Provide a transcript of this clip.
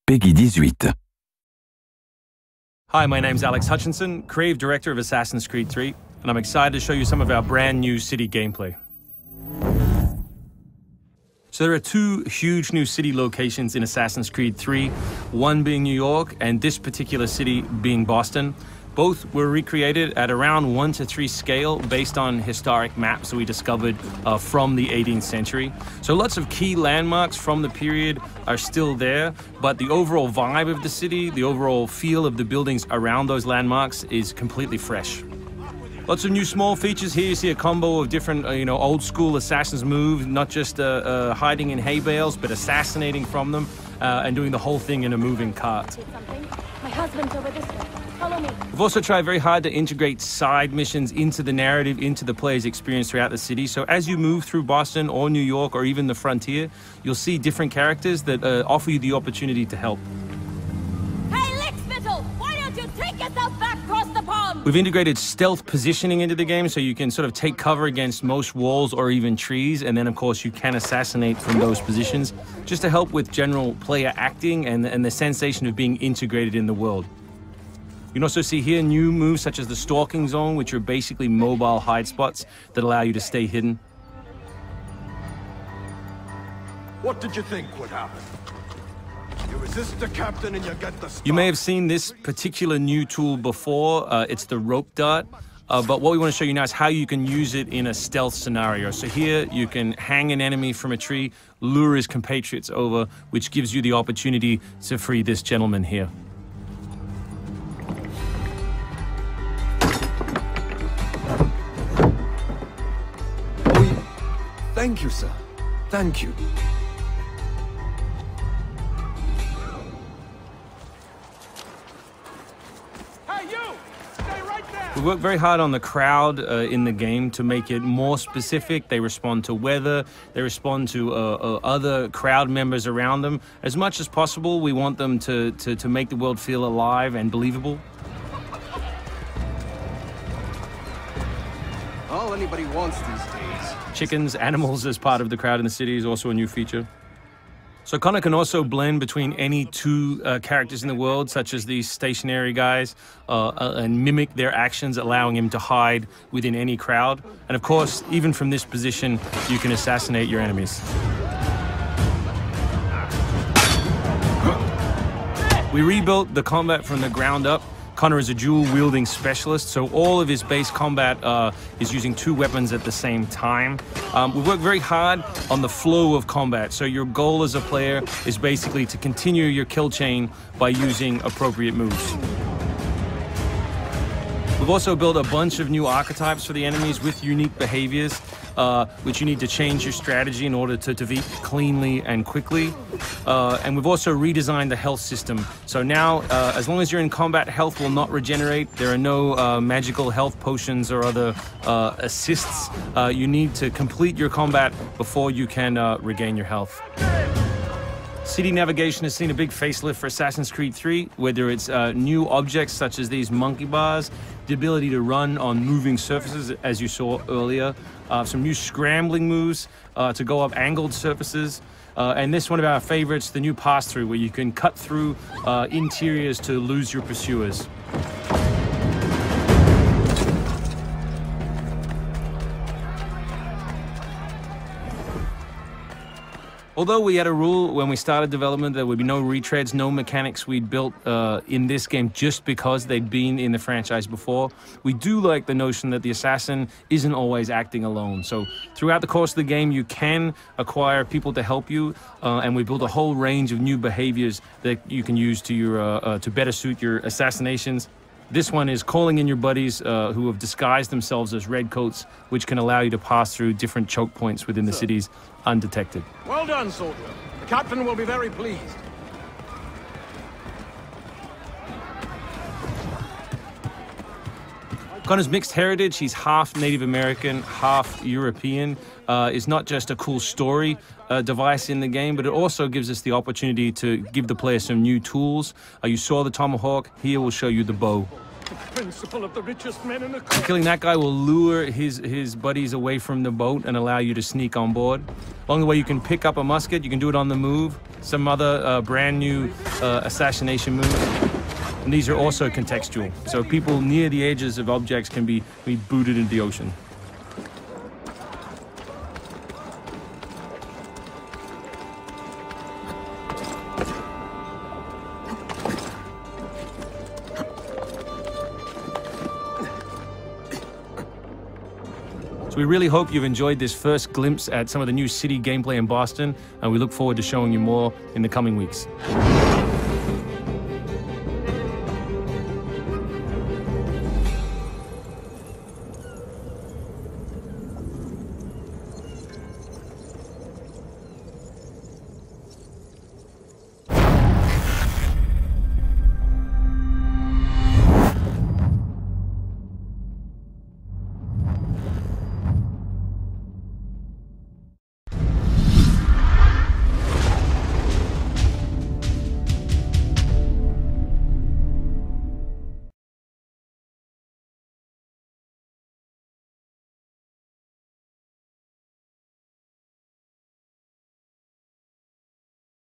Peggy 18. Hi, my name's Alex Hutchinson, Creative Director of Assassin's Creed 3, and I'm excited to show you some of our brand new city gameplay. So there are two huge new city locations in Assassin's Creed 3, one being New York and this particular city being Boston. Both were recreated at around 1:3 scale based on historic maps that we discovered from the 18th century. So lots of key landmarks from the period are still there, but the overall vibe of the city, the overall feel of the buildings around those landmarks is completely fresh. Lots of new small features here. You see a combo of different, old school assassins moves, not just hiding in hay bales, but assassinating from them and doing the whole thing in a moving cart. My husband's over this way. Follow me. We've also tried very hard to integrate side missions into the narrative, into the player's experience throughout the city. So as you move through Boston or New York or even the frontier, you'll see different characters that offer you the opportunity to help. Hey, Lickspittle! Why don't you take yourself back across the pond? We've integrated stealth positioning into the game so you can sort of take cover against most walls or even trees, and then of course you can assassinate from those positions, just to help with general player acting and the sensation of being integrated in the world. You can also see here new moves such as the stalking zone, which are basically mobile hide spots that allow you to stay hidden. What did you think would happen? You resist the captain and you get the stuff. You may have seen this particular new tool before. It's the rope dart. But what we want to show you now is how you can use it in a stealth scenario. So here you can hang an enemy from a tree, lure his compatriots over, which gives you the opportunity to free this gentleman here. Thank you, sir. Thank you. Hey, you! Stay right there! We work very hard on the crowd in the game to make it more specific. They respond to weather, they respond to other crowd members around them. As much as possible, we want them to make the world feel alive and believable. All anybody wants these days. Chickens, animals as part of the crowd in the city is also a new feature. So Connor can also blend between any two characters in the world, such as these stationary guys, and mimic their actions, allowing him to hide within any crowd. And of course, even from this position, you can assassinate your enemies. We rebuilt the combat from the ground up. Connor is a dual-wielding specialist, so all of his base combat is using two weapons at the same time. We've worked very hard on the flow of combat, so your goal as a player is basically to continue your kill chain by using appropriate moves. We've also built a bunch of new archetypes for the enemies with unique behaviors, which you need to change your strategy in order to defeat cleanly and quickly. And we've also redesigned the health system. So now, as long as you're in combat, health will not regenerate. There are no magical health potions or other assists. You need to complete your combat before you can regain your health. City navigation has seen a big facelift for Assassin's Creed 3, whether it's new objects such as these monkey bars, the ability to run on moving surfaces, as you saw earlier, some new scrambling moves to go up angled surfaces, and this one of our favorites, the new pass-through, where you can cut through interiors to lose your pursuers. Although we had a rule when we started development, there would be no retreads, no mechanics we'd built in this game just because they'd been in the franchise before, we do like the notion that the assassin isn't always acting alone. So throughout the course of the game, you can acquire people to help you, and we built a whole range of new behaviors that you can use to better suit your assassinations. This one is calling in your buddies who have disguised themselves as redcoats, which can allow you to pass through different choke points within the cities undetected. Well done, soldier. The captain will be very pleased. Connor's mixed heritage, he's half Native American, half European, is not just a cool story device in the game, but it also gives us the opportunity to give the player some new tools. You saw the tomahawk, here we'll show you the bow. Principle of the richest men in the And killing that guy will lure his buddies away from the boat and allow you to sneak on board. Along the way, you can pick up a musket. You can do it on the move. Some other brand new assassination moves. And these are also contextual. So people near the edges of objects can be booted into the ocean. So we really hope you've enjoyed this first glimpse at some of the new city gameplay in Boston, and we look forward to showing you more in the coming weeks.